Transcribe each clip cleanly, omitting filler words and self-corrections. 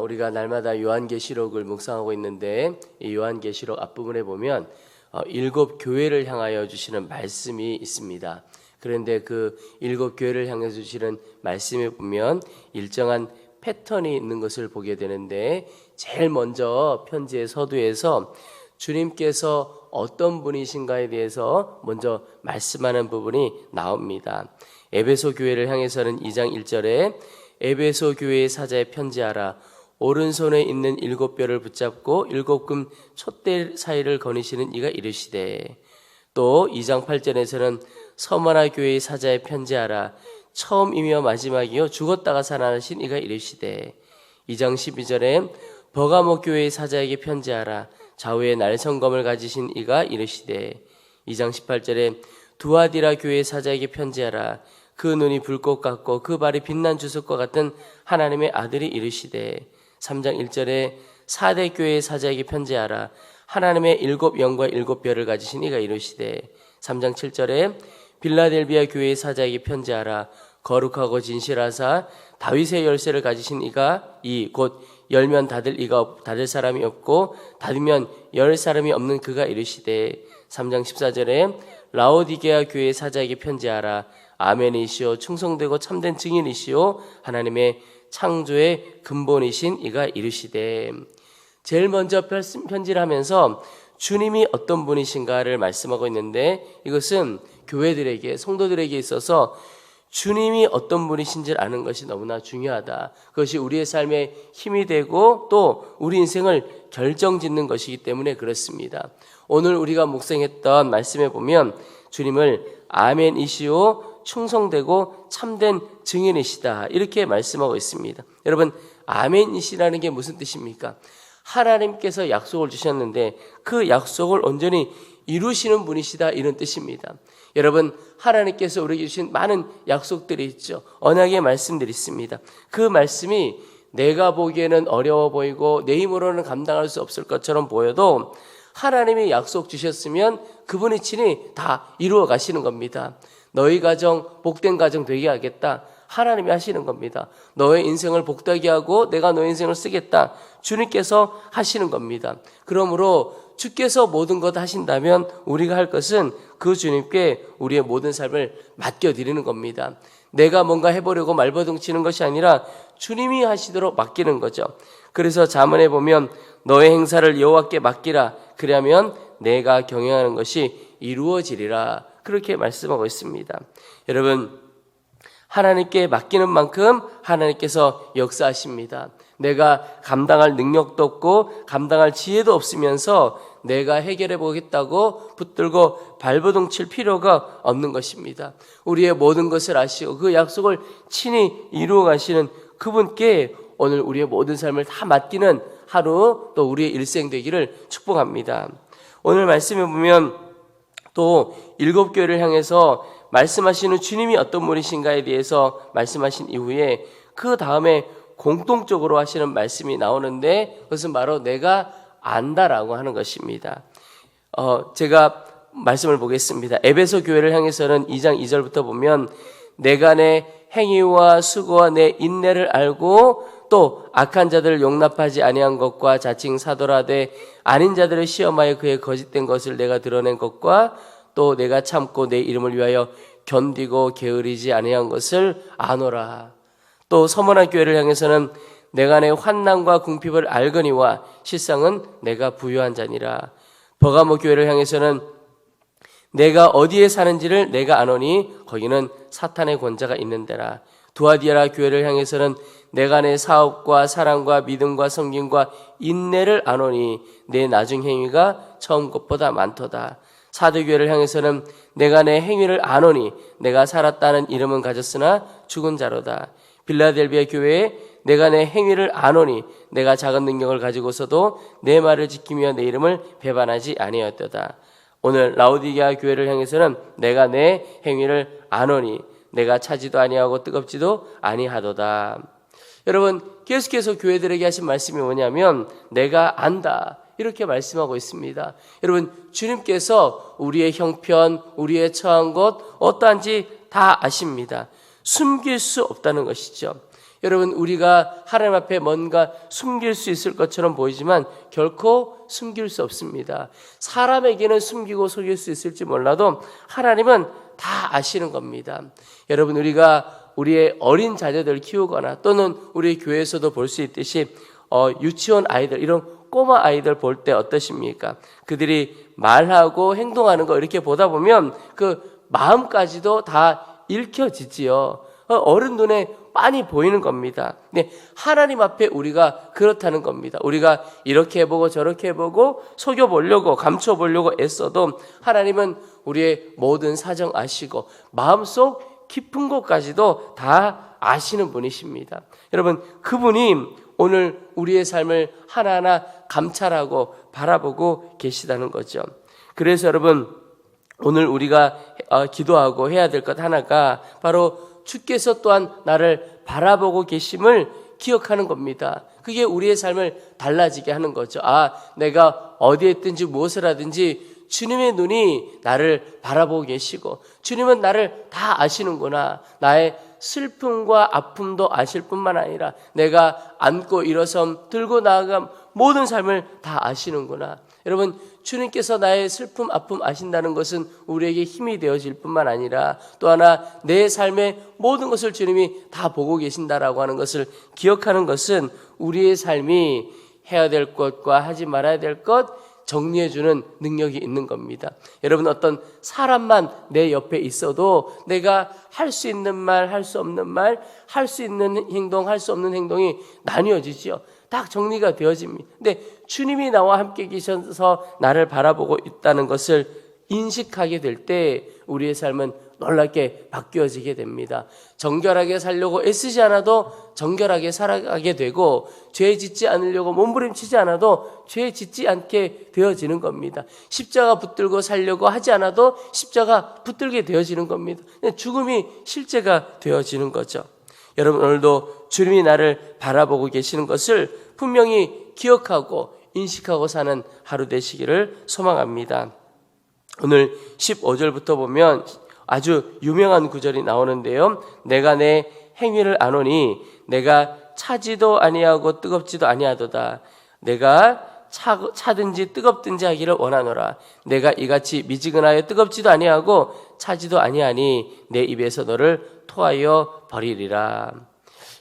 우리가 날마다 요한계시록을 묵상하고 있는데 이 요한계시록 앞부분에 보면 7 교회를 향하여 주시는 말씀이 있습니다. 그런데 그 7 교회를 향해 주시는 말씀에 보면 일정한 패턴이 있는 것을 보게 되는데, 제일 먼저 편지의 서두에서 주님께서 어떤 분이신가에 대해서 먼저 말씀하는 부분이 나옵니다. 에베소 교회를 향해서는 2장 1절에 에베소 교회의 사자에 편지하라. 오른손에 있는 7뼈를 붙잡고 7금 촛대 사이를 거니시는 이가 이르시되, 또 2장 8절에서는 서머나 교회의 사자에 편지하라. 처음이며 마지막이요 죽었다가 살아나신 이가 이르시되, 2장 12절에 버가모 교회의 사자에게 편지하라. 좌우에 날성검을 가지신 이가 이르시되, 2장 18절에 두아디라 교회의 사자에게 편지하라. 그 눈이 불꽃 같고 그 발이 빛난 주석과 같은 하나님의 아들이 이르시되, 3장 1절에 사대 교회의 사자에게 편지하라. 하나님의 7 영과 7 뼈를 가지신 이가 이르시되, 3장 7절에 빌라델비아 교회의 사자에게 편지하라. 거룩하고 진실하사 다윗의 열쇠를 가지신 이가 곧 열면 닫을 사람이 없고 닫으면 열 사람이 없는 그가 이르시되, 3장 14절에 라오디게아 교회의 사자에게 편지하라. 아멘이시오 충성되고 참된 증인이시오 하나님의 창조의 근본이신 이가 이르시되, 제일 먼저 편지를 하면서 주님이 어떤 분이신가를 말씀하고 있는데, 이것은 교회들에게, 성도들에게 있어서 주님이 어떤 분이신지를 아는 것이 너무나 중요하다. 그것이 우리의 삶에 힘이 되고 또 우리 인생을 결정짓는 것이기 때문에 그렇습니다. 오늘 우리가 묵상했던 말씀에 보면 주님을 아멘이시오 충성되고 참된 증인이시다 이렇게 말씀하고 있습니다. 여러분, 아멘이시라는 게 무슨 뜻입니까? 하나님께서 약속을 주셨는데 그 약속을 온전히 이루시는 분이시다 이런 뜻입니다. 여러분, 하나님께서 우리에게 주신 많은 약속들이 있죠. 언약의 말씀들이 있습니다. 그 말씀이 내가 보기에는 어려워 보이고 내 힘으로는 감당할 수 없을 것처럼 보여도 하나님이 약속 주셨으면 그분이 친히 다 이루어 가시는 겁니다. 너희 가정 복된 가정 되게 하겠다. 하나님이 하시는 겁니다. 너의 인생을 복되게 하고 내가 너의 인생을 쓰겠다. 주님께서 하시는 겁니다. 그러므로 주께서 모든 것 하신다면 우리가 할 것은 그 주님께 우리의 모든 삶을 맡겨드리는 겁니다. 내가 뭔가 해보려고 말버둥치는 것이 아니라 주님이 하시도록 맡기는 거죠. 그래서 잠언에 보면 너의 행사를 여호와께 맡기라. 그러면 내가 경영하는 것이 이루어지리라. 그렇게 말씀하고 있습니다. 여러분, 하나님께 맡기는 만큼 하나님께서 역사하십니다. 내가 감당할 능력도 없고 감당할 지혜도 없으면서 내가 해결해 보겠다고 붙들고 발버둥 칠 필요가 없는 것입니다. 우리의 모든 것을 아시고 그 약속을 친히 이루어 가시는 그분께 오늘 우리의 모든 삶을 다 맡기는 하루, 또 우리의 일생 되기를 축복합니다. 오늘 말씀에 보면 또 7 교회를 향해서 말씀하시는 주님이 어떤 분이신가에 대해서 말씀하신 이후에 그 다음에 공통적으로 하시는 말씀이 나오는데, 그것은 바로 내가 안다라고 하는 것입니다. 제가 말씀을 보겠습니다. 에베소 교회를 향해서는 2장 2절부터 보면 내가 내 행위와 수고와 내 인내를 알고 또 악한 자들을 용납하지 아니한 것과 자칭 사도라되 아닌 자들을 시험하여 그의 거짓된 것을 내가 드러낸 것과 또 내가 참고 내 이름을 위하여 견디고 게으르지 아니한 것을 아노라. 또 서머나 교회를 향해서는 내가 내 환난과 궁핍을 알거니와 실상은 내가 부유한 자니라. 버가모 교회를 향해서는 내가 어디에 사는지를 내가 아노니 거기는 사탄의 권자가 있는 데라. 두아디아라 교회를 향해서는 내가 내 사업과 사랑과 믿음과 섬김과 인내를 아노니 내 나중 행위가 처음 것보다 많도다. 사도교회를 향해서는 내가 내 행위를 아노니 내가 살았다는 이름은 가졌으나 죽은 자로다. 빌라델비아 교회에 내가 내 행위를 아노니 내가 작은 능력을 가지고서도 내 말을 지키며 내 이름을 배반하지 아니하였도다. 오늘 라오디게아 교회를 향해서는 내가 내 행위를 아노니 내가 차지도 아니하고 뜨겁지도 아니하도다. 여러분, 계속해서 교회들에게 하신 말씀이 뭐냐면 내가 안다 이렇게 말씀하고 있습니다. 여러분, 주님께서 우리의 형편, 우리의 처한 것 어떠한지 다 아십니다. 숨길 수 없다는 것이죠. 여러분, 우리가 하나님 앞에 뭔가 숨길 수 있을 것처럼 보이지만 결코 숨길 수 없습니다. 사람에게는 숨기고 속일 수 있을지 몰라도 하나님은 다 아시는 겁니다. 여러분, 우리가 우리의 어린 자녀들을 키우거나 또는 우리 교회에서도 볼 수 있듯이 유치원 아이들, 이런 꼬마 아이들 볼 때 어떠십니까? 그들이 말하고 행동하는 거 이렇게 보다 보면 그 마음까지도 다 읽혀지지요. 어른 눈에 빤히 보이는 겁니다. 근데 하나님 앞에 우리가 그렇다는 겁니다. 우리가 이렇게 해보고 저렇게 해보고 속여보려고 감춰보려고 애써도 하나님은 우리의 모든 사정 아시고 마음속 깊은 곳까지도 다 아시는 분이십니다. 여러분, 그분이 오늘 우리의 삶을 하나하나 감찰하고 바라보고 계시다는 거죠. 그래서 여러분, 오늘 우리가 기도하고 해야 될 것 하나가 바로 주께서 또한 나를 바라보고 계심을 기억하는 겁니다. 그게 우리의 삶을 달라지게 하는 거죠. 내가 어디에 있든지 무엇을 하든지 주님의 눈이 나를 바라보고 계시고 주님은 나를 다 아시는구나. 나의 슬픔과 아픔도 아실 뿐만 아니라 내가 앉고 일어섬 들고 나아감 모든 삶을 다 아시는구나. 여러분, 주님께서 나의 슬픔, 아픔 아신다는 것은 우리에게 힘이 되어질 뿐만 아니라 또 하나 내 삶의 모든 것을 주님이 다 보고 계신다라고 하는 것을 기억하는 것은 우리의 삶이 해야 될 것과 하지 말아야 될 것 정리해주는 능력이 있는 겁니다. 여러분, 어떤 사람만 내 옆에 있어도 내가 할 수 있는 말, 할 수 없는 말, 할 수 있는 행동, 할 수 없는 행동이 나뉘어지지요. 딱 정리가 되어집니다. 근데 주님이 나와 함께 계셔서 나를 바라보고 있다는 것을 인식하게 될 때 우리의 삶은 놀랍게 바뀌어지게 됩니다. 정결하게 살려고 애쓰지 않아도 정결하게 살아가게 되고 죄 짓지 않으려고 몸부림치지 않아도 죄 짓지 않게 되어지는 겁니다. 십자가 붙들고 살려고 하지 않아도 십자가 붙들게 되어지는 겁니다. 죽음이 실제가 되어지는 거죠. 여러분, 오늘도 주님이 나를 바라보고 계시는 것을 분명히 기억하고 인식하고 사는 하루 되시기를 소망합니다. 오늘 15절부터 보면 아주 유명한 구절이 나오는데요. 내가 내 행위를 아노니 내가 차지도 아니하고 뜨겁지도 아니하도다. 내가 차든지 뜨겁든지 하기를 원하노라. 내가 이같이 미지근하여 뜨겁지도 아니하고 차지도 아니하니 내 입에서 너를 토하여 버리리라.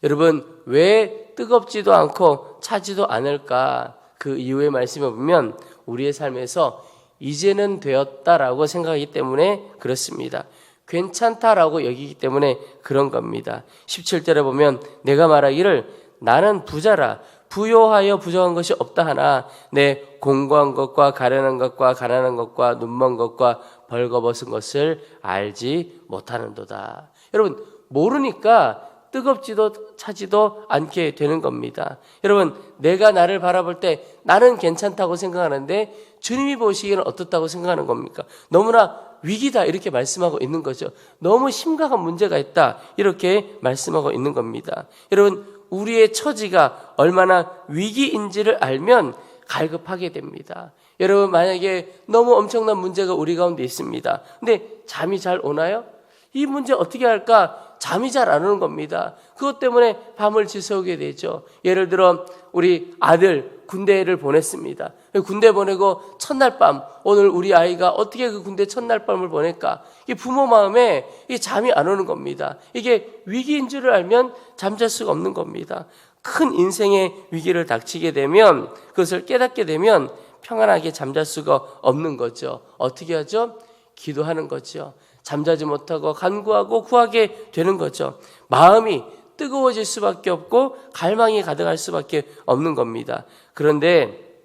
여러분, 왜 뜨겁지도 않고 차지도 않을까? 그 이유의 말씀을 보면 우리의 삶에서 이제는 되었다라고 생각하기 때문에 그렇습니다. 괜찮다라고 여기기 때문에 그런 겁니다. 17절에 보면 내가 말하기를 나는 부자라 부요하여 부정한 것이 없다 하나 내 공고한 것과 가련한 것과 가난한 것과 눈먼 것과 벌거벗은 것을 알지 못하는도다. 여러분, 모르니까 뜨겁지도 차지도 않게 되는 겁니다. 여러분, 내가 나를 바라볼 때 나는 괜찮다고 생각하는데 주님이 보시기에는 어떻다고 생각하는 겁니까? 너무나 위기다 이렇게 말씀하고 있는 거죠. 너무 심각한 문제가 있다 이렇게 말씀하고 있는 겁니다. 여러분, 우리의 처지가 얼마나 위기인지를 알면 갈급하게 됩니다. 여러분, 만약에 너무 엄청난 문제가 우리 가운데 있습니다. 근데 잠이 잘 오나요? 이 문제 어떻게 할까? 잠이 잘 안 오는 겁니다. 그것 때문에 밤을 지새우게 되죠. 예를 들어 우리 아들 군대를 보냈습니다. 군대 보내고 첫날 밤, 오늘 우리 아이가 어떻게 그 군대 첫날 밤을 보낼까? 이 부모 마음에 이 잠이 안 오는 겁니다. 이게 위기인 줄을 알면 잠잘 수가 없는 겁니다. 큰 인생의 위기를 닥치게 되면 그것을 깨닫게 되면 평안하게 잠잘 수가 없는 거죠. 어떻게 하죠? 기도하는 거죠. 잠자지 못하고 간구하고 구하게 되는 거죠. 마음이 뜨거워질 수밖에 없고 갈망이 가득할 수밖에 없는 겁니다. 그런데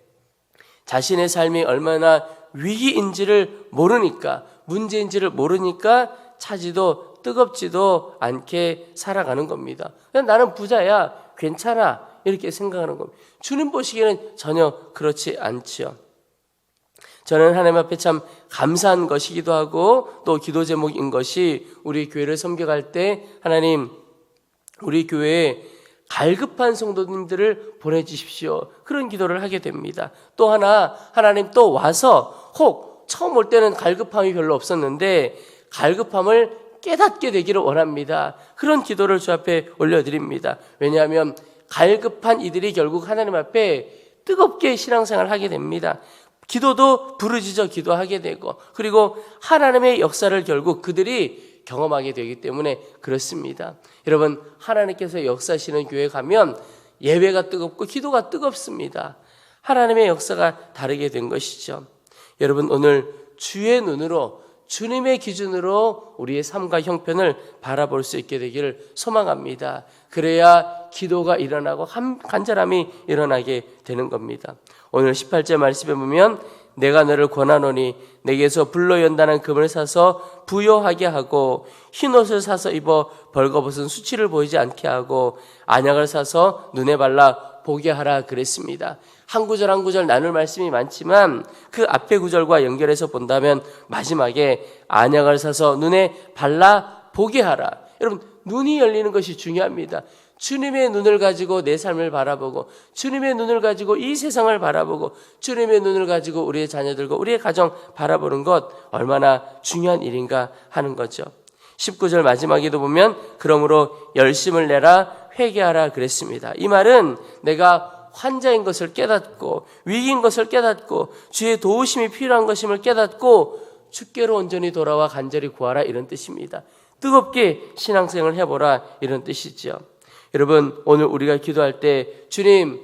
자신의 삶이 얼마나 위기인지를 모르니까, 문제인지를 모르니까 차지도 뜨겁지도 않게 살아가는 겁니다. 그냥 나는 부자야, 괜찮아 이렇게 생각하는 겁니다. 주님 보시기에는 전혀 그렇지 않지요. 저는 하나님 앞에 참 감사한 것이기도 하고 또 기도 제목인 것이 우리 교회를 섬겨갈 때 하나님 우리 교회에 갈급한 성도님들을 보내주십시오. 그런 기도를 하게 됩니다. 또 하나 하나님 또 와서 혹 처음 올 때는 갈급함이 별로 없었는데 갈급함을 깨닫게 되기를 원합니다. 그런 기도를 주 앞에 올려드립니다. 왜냐하면 갈급한 이들이 결국 하나님 앞에 뜨겁게 신앙생활을 하게 됩니다. 기도도 부르짖어 기도하게 되고, 그리고 하나님의 역사를 결국 그들이 경험하게 되기 때문에 그렇습니다. 여러분, 하나님께서 역사하시는 교회 가면 예배가 뜨겁고 기도가 뜨겁습니다. 하나님의 역사가 다르게 된 것이죠. 여러분, 오늘 주의 눈으로, 주님의 기준으로 우리의 삶과 형편을 바라볼 수 있게 되기를 소망합니다. 그래야 기도가 일어나고 간절함이 일어나게 되는 겁니다. 오늘 18절 말씀에 보면 내가 너를 권하노니 내게서 불로 연단한 금을 사서 부요하게 하고 흰옷을 사서 입어 벌거벗은 수치를 보이지 않게 하고 안약을 사서 눈에 발라 보게 하라 그랬습니다. 한 구절 한 구절 나눌 말씀이 많지만 그 앞에 구절과 연결해서 본다면 마지막에 안약을 사서 눈에 발라 보게 하라. 여러분, 눈이 열리는 것이 중요합니다. 주님의 눈을 가지고 내 삶을 바라보고, 주님의 눈을 가지고 이 세상을 바라보고, 주님의 눈을 가지고 우리의 자녀들과 우리의 가정 바라보는 것 얼마나 중요한 일인가 하는 거죠. 19절 마지막에도 보면 그러므로 열심을 내라 회개하라 그랬습니다. 이 말은 내가 환자인 것을 깨닫고 위기인 것을 깨닫고 주의 도우심이 필요한 것임을 깨닫고 주께로 온전히 돌아와 간절히 구하라 이런 뜻입니다. 뜨겁게 신앙생활을 해보라 이런 뜻이죠. 여러분, 오늘 우리가 기도할 때 주님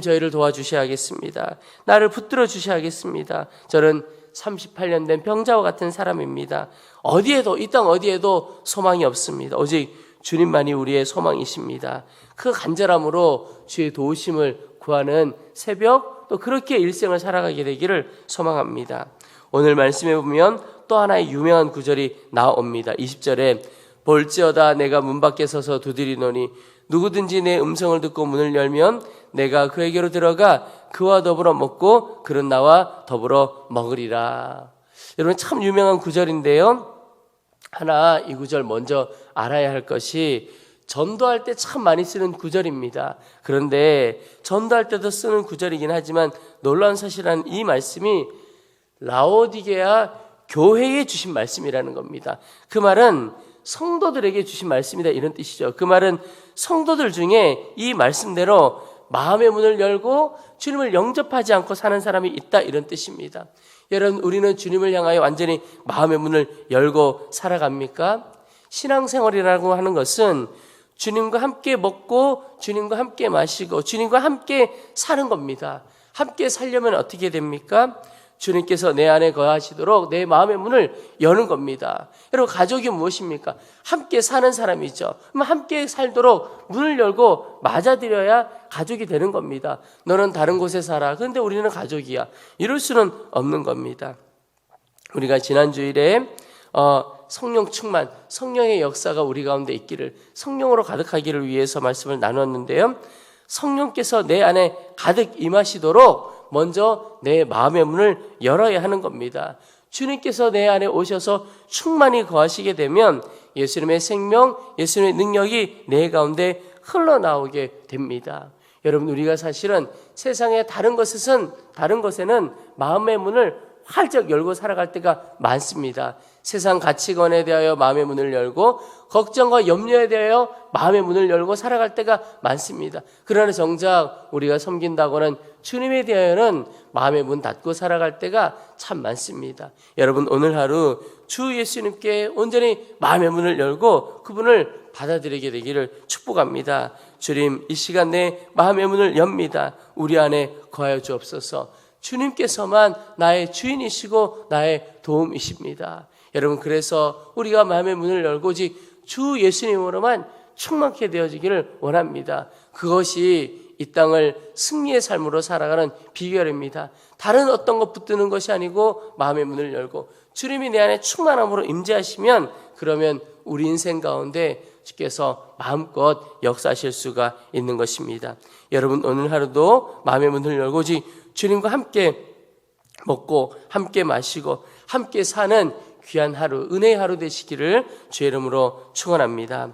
저희를 도와주셔야겠습니다. 나를 붙들어 주셔야겠습니다. 저는 38년 된 병자와 같은 사람입니다. 어디에도, 이 땅 어디에도 소망이 없습니다. 오직 주님만이 우리의 소망이십니다. 그 간절함으로 주의 도우심을 구하는 새벽, 또 그렇게 일생을 살아가게 되기를 소망합니다. 오늘 말씀에 보면 또 하나의 유명한 구절이 나옵니다. 20절에 볼지어다 내가 문 밖에 서서 두드리노니 누구든지 내 음성을 듣고 문을 열면 내가 그에게로 들어가 그와 더불어 먹고 그는 나와 더불어 먹으리라. 여러분, 참 유명한 구절인데요. 하나 이 구절 먼저 알아야 할 것이 전도할 때 참 많이 쓰는 구절입니다. 그런데 전도할 때도 쓰는 구절이긴 하지만 놀라운 사실은 이 말씀이 라오디게아 교회에 주신 말씀이라는 겁니다. 그 말은 성도들에게 주신 말씀이다 이런 뜻이죠. 그 말은 성도들 중에 이 말씀대로 마음의 문을 열고 주님을 영접하지 않고 사는 사람이 있다 이런 뜻입니다. 여러분, 우리는 주님을 향하여 완전히 마음의 문을 열고 살아갑니까? 신앙생활이라고 하는 것은 주님과 함께 먹고 주님과 함께 마시고 주님과 함께 사는 겁니다. 함께 살려면 어떻게 됩니까? 주님께서 내 안에 거하시도록 내 마음의 문을 여는 겁니다. 여러분, 가족이 무엇입니까? 함께 사는 사람이죠. 그럼 함께 살도록 문을 열고 맞아들여야 가족이 되는 겁니다. 너는 다른 곳에 살아. 그런데 우리는 가족이야. 이럴 수는 없는 겁니다. 우리가 지난 주일에 성령 충만, 성령의 역사가 우리 가운데 있기를, 성령으로 가득하기를 위해서 말씀을 나눴는데요. 성령께서 내 안에 가득 임하시도록 먼저 내 마음의 문을 열어야 하는 겁니다. 주님께서 내 안에 오셔서 충만히 거하시게 되면 예수님의 생명, 예수님의 능력이 내 가운데 흘러나오게 됩니다. 여러분, 우리가 사실은 세상의 다른 것에는 마음의 문을 활짝 열고 살아갈 때가 많습니다. 세상 가치관에 대하여 마음의 문을 열고 걱정과 염려에 대하여 마음의 문을 열고 살아갈 때가 많습니다. 그러나 정작 우리가 섬긴다고는 주님에 대하여는 마음의 문 닫고 살아갈 때가 참 많습니다. 여러분, 오늘 하루 주 예수님께 온전히 마음의 문을 열고 그분을 받아들이게 되기를 축복합니다. 주님, 이 시간 내 마음의 문을 엽니다. 우리 안에 거하여 주옵소서. 주님께서만 나의 주인이시고 나의 도움이십니다. 여러분, 그래서 우리가 마음의 문을 열고 오직 주 예수님으로만 충만케 되어지기를 원합니다. 그것이 이 땅을 승리의 삶으로 살아가는 비결입니다. 다른 어떤 것 붙드는 것이 아니고 마음의 문을 열고 주님이 내 안에 충만함으로 임재하시면 그러면 우리 인생 가운데 주께서 마음껏 역사하실 수가 있는 것입니다. 여러분, 오늘 하루도 마음의 문을 열고 오직 주님과 함께 먹고 함께 마시고 함께 사는 귀한 하루, 은혜의 하루 되시기를 주의 이름으로 축원합니다.